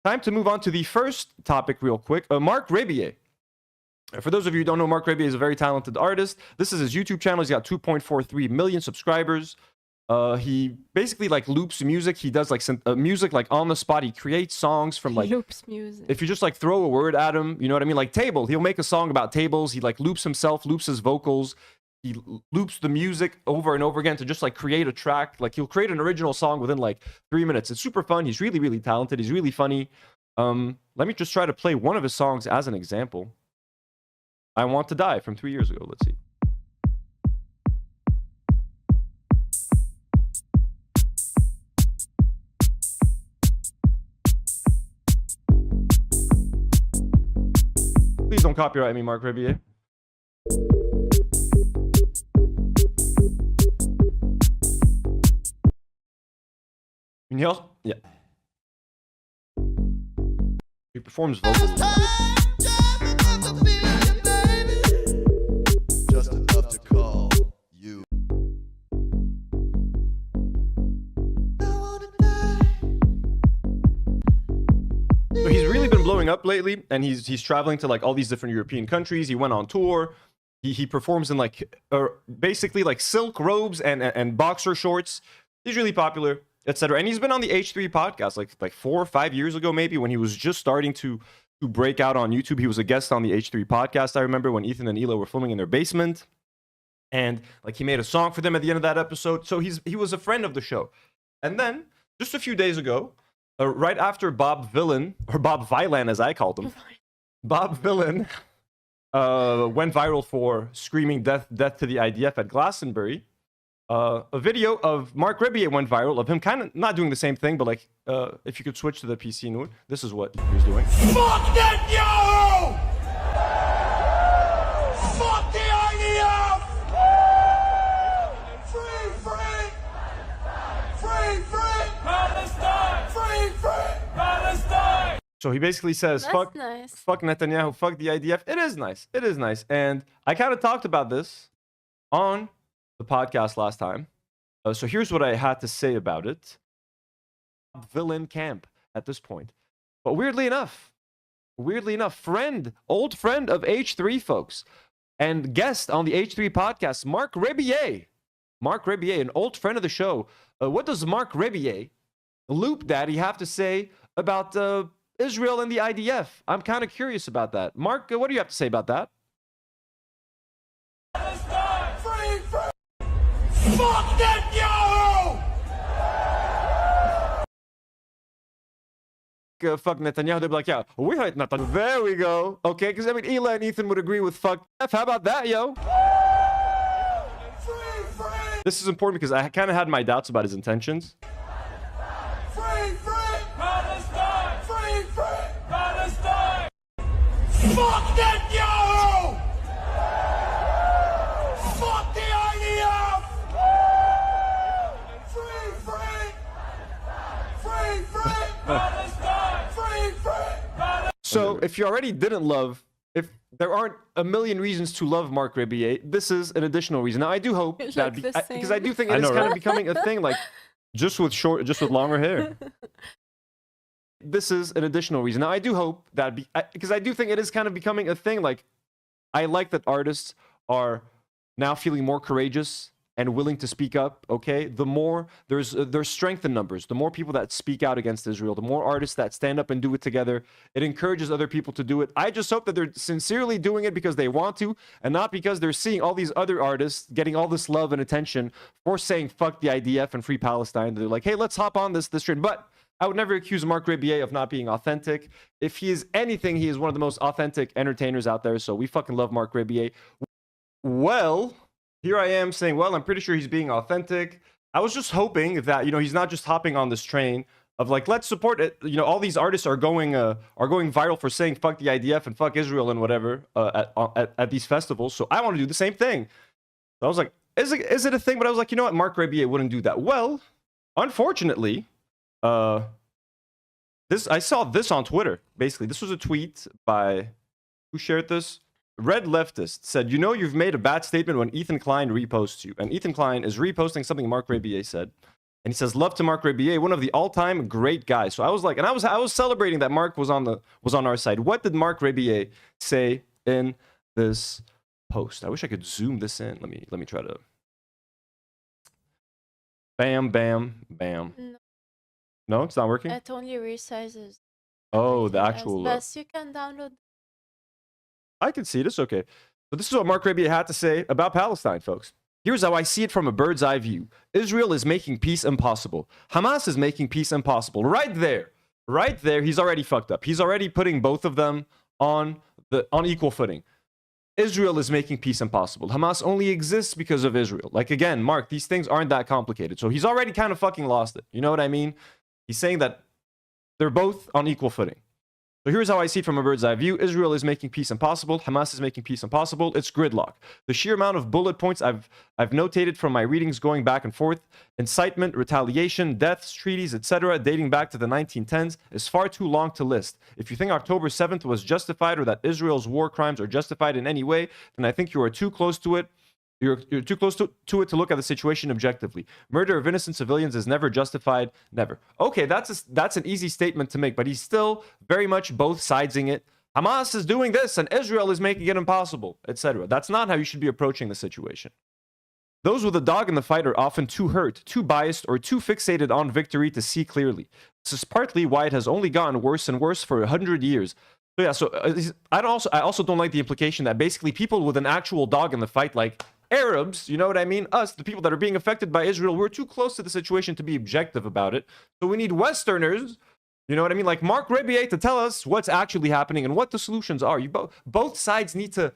Time to move on to the first topic real quick. Marc Rebillet. For those of you who don't know, Marc Rebillet is a very talented artist. This is his YouTube channel. He's got 2.43 million subscribers. He basically like loops music. He does like music like on the spot. He creates songs from like loops music. If you just like throw a word at him, you know what I mean? Like table. He'll make a song about tables. He like loops himself, loops his vocals. He loops the music over and over again to just like create a track. Like he'll create an original song within like 3 minutes. It's super fun. He's really, really talented. He's really funny. Let me just try to play one of his songs as an example. I Want to Die from 3 years ago. Let's see. Please don't copyright me, Marc Rebillet. Yeah. He performs vocals. Just enough to call you. So he's really been blowing up lately, and he's traveling to like all these different European countries. He went on tour. He performs in like basically like silk robes and boxer shorts. He's really popular, etc. And he's been on the H3 podcast like 4 or 5 years ago, maybe, when he was just starting to break out on YouTube. He was a guest on the H3 podcast. I remember when Ethan and Ela were filming in their basement, and like he made a song for them at the end of that episode. So he was a friend of the show. And then just a few days ago, right after Bob Villain, or Bob Vilan as I called him, Bob Villain went viral for screaming death to the IDF at Glastonbury. A video of Marc Rebillet went viral of him kind of not doing the same thing, but like if you could switch to the PC Noor, this is what he was doing. Fuck Netanyahu! Fuck the IDF! Free, free! Free, free! Palestine! Free, free! Palestine! So he basically says, That's nice. fuck Netanyahu, fuck the IDF. It is nice. It is nice. And I kind of talked about this on the podcast last time. So here's what I had to say about it. Villain camp at this point. But weirdly enough, old friend of H3 folks, and guest on the H3 podcast, Marc Rebillet. Marc Rebillet, an old friend of the show. What does Marc Rebillet, Loop Daddy, have to say about Israel and the IDF? I'm kind of curious about that. Mark, what do you have to say about that? Free, free! Fuck Netanyahu! Fuck Netanyahu. They'd be like, yeah, we hate Netanyahu. There we go. Okay, because I mean, Ela and Ethan would agree with fuck F. How about that, yo? Free, free! This is important because I kind of had my doubts about his intentions. Free, free! Palestine! Free, free! Palestine! Fuck Netanyahu! Fuck the IDF! Free, free! Free, free! Palestine! Free, free! Palestine! So if you already didn't love, if there aren't a million reasons to love Marc Rebillet, this is an additional reason. Now I do hope It that looks the because I same. do think it is kind of becoming a thing, like just with longer hair. This is an additional reason. Now I do hope that because I do think it is kind of becoming a thing. Like I like that artists are now feeling more courageous and willing to speak up. Okay, the more there's strength in numbers, the more people that speak out against Israel, the more artists that stand up and do it together, it encourages other people to do it. I just hope that they're sincerely doing it because they want to, and not because they're seeing all these other artists getting all this love and attention for saying fuck the IDF and free Palestine. They're like, hey, let's hop on this train. But I would never accuse Marc Rebillet of not being authentic. If he is anything, he is one of the most authentic entertainers out there. So we fucking love Marc Rebillet. Well, here I am saying, well, I'm pretty sure he's being authentic. I was just hoping that, you know, he's not just hopping on this train of like, let's support it. You know, all these artists are going viral for saying fuck the IDF and fuck Israel and whatever at these festivals. So I want to do the same thing. So I was like, is it a thing? But I was like, you know what? Marc Rebillet wouldn't do that. Well, unfortunately, I saw this on Twitter. Basically, this was a tweet by, who shared this? Red Leftist said, you know you've made a bad statement when Ethan Klein reposts you. And Ethan Klein is reposting something Marc Rebillet said. And he says, love to Marc Rebillet, one of the all-time great guys. So I was like, and I was celebrating that Marc was on our side. What did Marc Rebillet say in this post? I wish I could zoom this in. Let me try to. Bam, bam, bam. No, it's not working? It only resizes. Oh, the everything actual. else. But you can download. I can see it. It's okay. But this is what Marc Rebillet had to say about Palestine, folks. Here's how I see it from a bird's eye view. Israel is making peace impossible. Hamas is making peace impossible. Right there, he's already fucked up. He's already putting both of them on equal footing. Israel is making peace impossible. Hamas only exists because of Israel. Like, again, Mark, these things aren't that complicated. So he's already kind of fucking lost it. You know what I mean? He's saying that they're both on equal footing. So here's how I see it from a bird's eye view. Israel is making peace impossible. Hamas is making peace impossible. It's gridlock. The sheer amount of bullet points I've notated from my readings going back and forth, incitement, retaliation, deaths, treaties, etc., dating back to the 1910s, is far too long to list. If you think October 7th was justified or that Israel's war crimes are justified in any way, then I think you are too close to it. You're too close to it to look at the situation objectively. Murder of innocent civilians is never justified, never. Okay, that's an easy statement to make, but he's still very much both sidesing it. Hamas is doing this and Israel is making it impossible, etc. That's not how you should be approaching the situation. Those with a dog in the fight are often too hurt, too biased, or too fixated on victory to see clearly. This is partly why it has only gotten worse and worse for 100 years. So yeah, I also don't like the implication that basically people with an actual dog in the fight, like Arabs, you know what I mean? Us, the people that are being affected by Israel, we're too close to the situation to be objective about it. So we need Westerners, you know what I mean? Like Marc Rebillet to tell us what's actually happening and what the solutions are. Both sides need to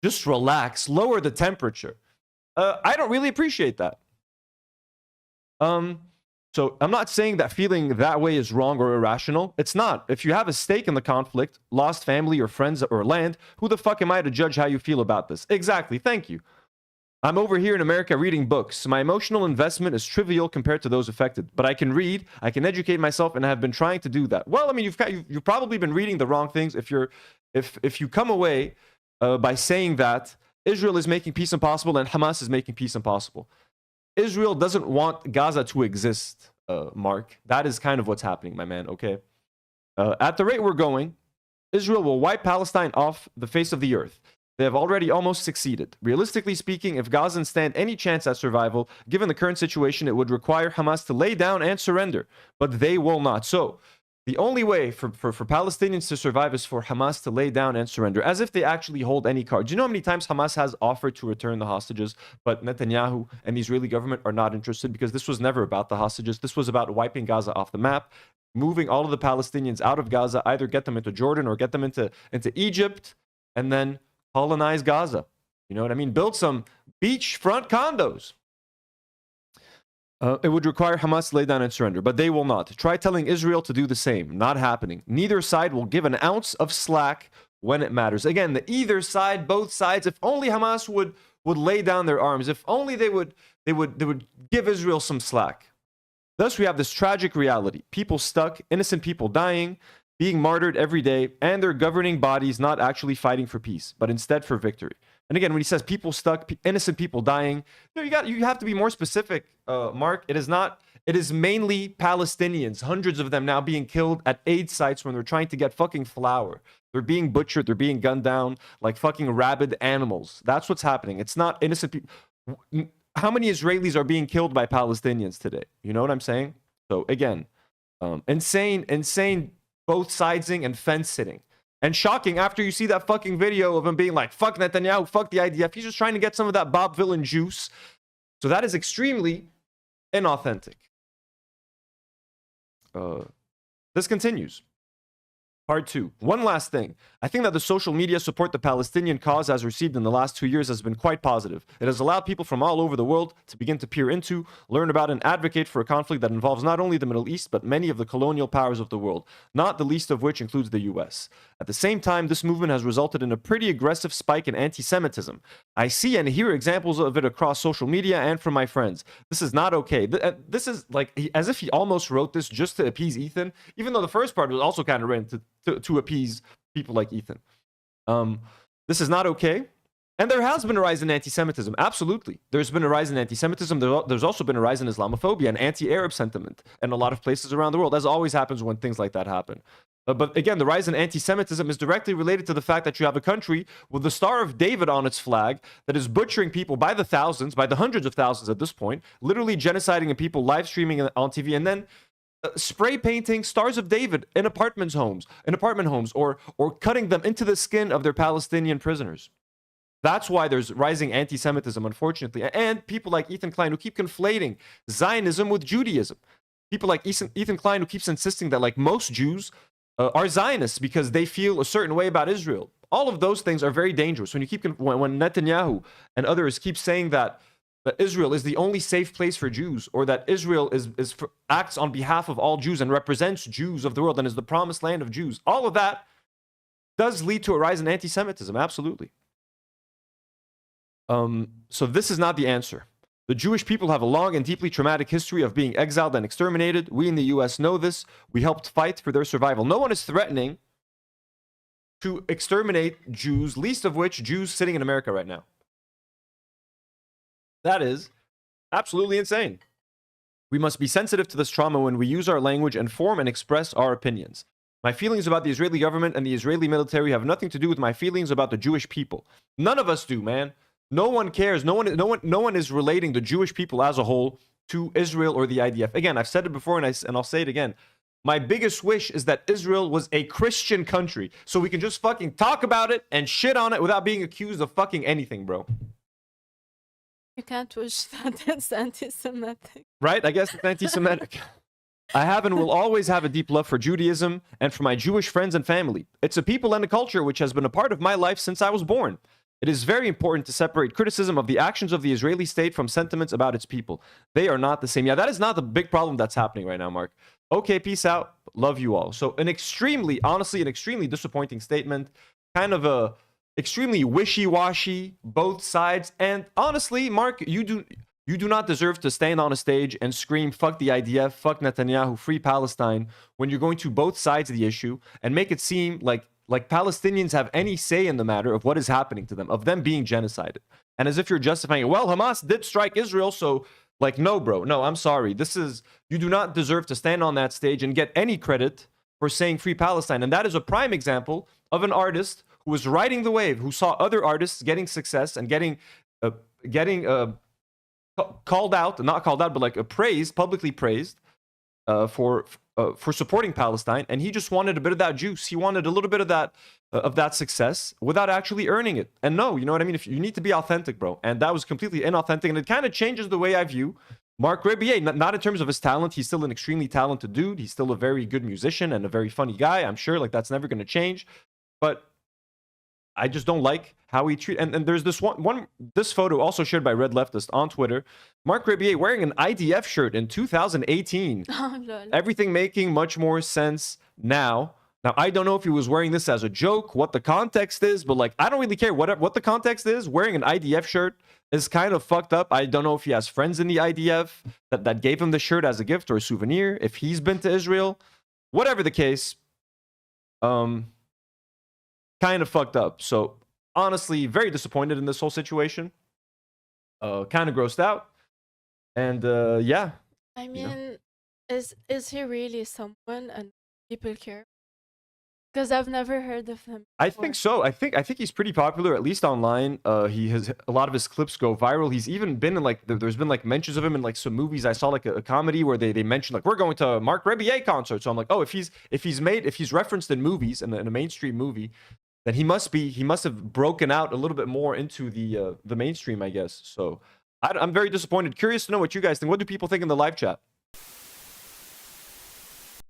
just relax, lower the temperature. I don't really appreciate that. So I'm not saying that feeling that way is wrong or irrational. It's not. If you have a stake in the conflict, lost family or friends or land, who the fuck am I to judge how you feel about this? Exactly. Thank you. I'm over here in America reading books. My emotional investment is trivial compared to those affected. But I can read, I can educate myself, and I have been trying to do that. Well, I mean, you've probably been reading the wrong things if you come away by saying that Israel is making peace impossible and Hamas is making peace impossible. Israel doesn't want Gaza to exist, Mark. That is kind of what's happening, my man, okay? At the rate we're going, Israel will wipe Palestine off the face of the earth. They have already almost succeeded. Realistically speaking, if Gazans stand any chance at survival, given the current situation, it would require Hamas to lay down and surrender. But they will not. So, the only way for Palestinians to survive is for Hamas to lay down and surrender, as if they actually hold any cards. Do you know how many times Hamas has offered to return the hostages, but Netanyahu and the Israeli government are not interested? Because this was never about the hostages. This was about wiping Gaza off the map, moving all of the Palestinians out of Gaza, either get them into Jordan or get them into Egypt, and then colonize Gaza. You know what I mean? Build some beachfront condos. It would require Hamas to lay down and surrender, but they will not. Try telling Israel to do the same. Not happening. Neither side will give an ounce of slack when it matters. Again, the either side, both sides, if only Hamas would lay down their arms, if only they would give Israel some slack. Thus, we have this tragic reality. People stuck, innocent people dying, being martyred every day, and their governing bodies not actually fighting for peace, but instead for victory. And again, when he says people stuck, innocent people dying, you have to be more specific, Mark. It is mainly Palestinians, hundreds of them now being killed at aid sites when they're trying to get fucking flour. They're being butchered, they're being gunned down like fucking rabid animals. That's what's happening. It's not innocent people. How many Israelis are being killed by Palestinians today? You know what I'm saying? So again, insane both sidesing and fence sitting. And shocking after you see that fucking video of him being like, fuck Netanyahu, fuck the IDF. He's just trying to get some of that Bob Villain juice. So that is extremely inauthentic. This continues. Part 2. One last thing. I think that the social media support the Palestinian cause has received in the last 2 years has been quite positive. It has allowed people from all over the world to begin to peer into, learn about, and advocate for a conflict that involves not only the Middle East, but many of the colonial powers of the world, not the least of which includes the US. At the same time, this movement has resulted in a pretty aggressive spike in anti-Semitism. I see and hear examples of it across social media and from my friends. This is not okay. This is like, as if he almost wrote this just to appease Ethan, even though the first part was also kind of written to appease people like Ethan. This is not okay. And there has been a rise in anti-Semitism. Absolutely. There's been a rise in anti-Semitism. There's also been a rise in Islamophobia and anti-Arab sentiment in a lot of places around the world, as always happens when things like that happen. But again, the rise in anti-Semitism is directly related to the fact that you have a country with the Star of David on its flag that is butchering people by the thousands, by the hundreds of thousands at this point, literally genociding people, live streaming on TV, and then spray painting Stars of David in apartment homes, or cutting them into the skin of their Palestinian prisoners. That's why there's rising anti-Semitism, unfortunately. And people like Ethan Klein who keep conflating Zionism with Judaism. People like Ethan Klein who keeps insisting that like most Jews are Zionists because they feel a certain way about Israel. All of those things are very dangerous. When Netanyahu and others keep saying that Israel is the only safe place for Jews, or that Israel acts on behalf of all Jews and represents Jews of the world and is the promised land of Jews, all of that does lead to a rise in anti-Semitism, absolutely. So this is not the answer. The Jewish people have a long and deeply traumatic history of being exiled and exterminated. We in the US know this. We helped fight for their survival. No one is threatening to exterminate Jews, least of which Jews sitting in America right now. That is absolutely insane. We must be sensitive to this trauma when we use our language and form and express our opinions. My feelings about the Israeli government and the Israeli military have nothing to do with my feelings about the Jewish people. None of us do, man. No one cares. No one is relating the Jewish people as a whole to Israel or the IDF. Again, I've said it before and I'll say it again. My biggest wish is that Israel was a Christian country so we can just fucking talk about it and shit on it without being accused of fucking anything, bro. You can't wish that. It's anti-Semitic. Right? I guess it's anti-Semitic. I have and will always have a deep love for Judaism and for my Jewish friends and family. It's a people and a culture which has been a part of my life since I was born. It is very important to separate criticism of the actions of the Israeli state from sentiments about its people. They are not the same. Yeah, that is not the big problem that's happening right now, Mark. Okay, peace out. Love you all. So honestly, an extremely disappointing statement. Kind of a extremely wishy-washy, both sides. And honestly, Mark, you do not deserve to stand on a stage and scream, fuck the IDF, fuck Netanyahu, free Palestine, when you're going to both sides of the issue and make it seem like Palestinians have any say in the matter of what is happening to them, of them being genocided. And as if you're justifying it, well, Hamas did strike Israel, so like, no, bro, no, I'm sorry. You do not deserve to stand on that stage and get any credit for saying free Palestine. And that is a prime example of an artist who was riding the wave, who saw other artists getting success and getting called out, not called out, but like praised, publicly praised for supporting Palestine, and he just wanted a bit of that juice. He wanted a little bit of that success without actually earning it. And no, you know what I mean? If you need to be authentic, bro, and that was completely inauthentic, and it kind of changes the way I view Marc Rebillet. Not in terms of his talent. He's still an extremely talented dude. He's still a very good musician and a very funny guy. I'm sure like that's never going to change, but I just don't like how he treat. And there's this this photo also shared by Red Leftist on Twitter. Marc Rebillet wearing an IDF shirt in 2018. Oh, lol. Everything making much more sense now. Now, I don't know if he was wearing this as a joke, what the context is, but like, I don't really care what the context is. Wearing an IDF shirt is kind of fucked up. I don't know if he has friends in the IDF that gave him the shirt as a gift or a souvenir, if he's been to Israel. Whatever the case, kind of fucked up. So honestly, very disappointed in this whole situation. Kind of grossed out. And yeah. I mean, is he really someone and people care? Because I've never heard of him I before. think so. I think he's pretty popular, at least online. He has a lot of his clips go viral. He's even been in like there's been like mentions of him in like some movies. I saw like a comedy where they mentioned like we're going to a Marc Rebillet concert. So I'm like, oh, if he's referenced in movies in a mainstream movie, then he must have broken out a little bit more into the mainstream, I guess. So I'm very disappointed. Curious to know what you guys think. What do people think in the live chat?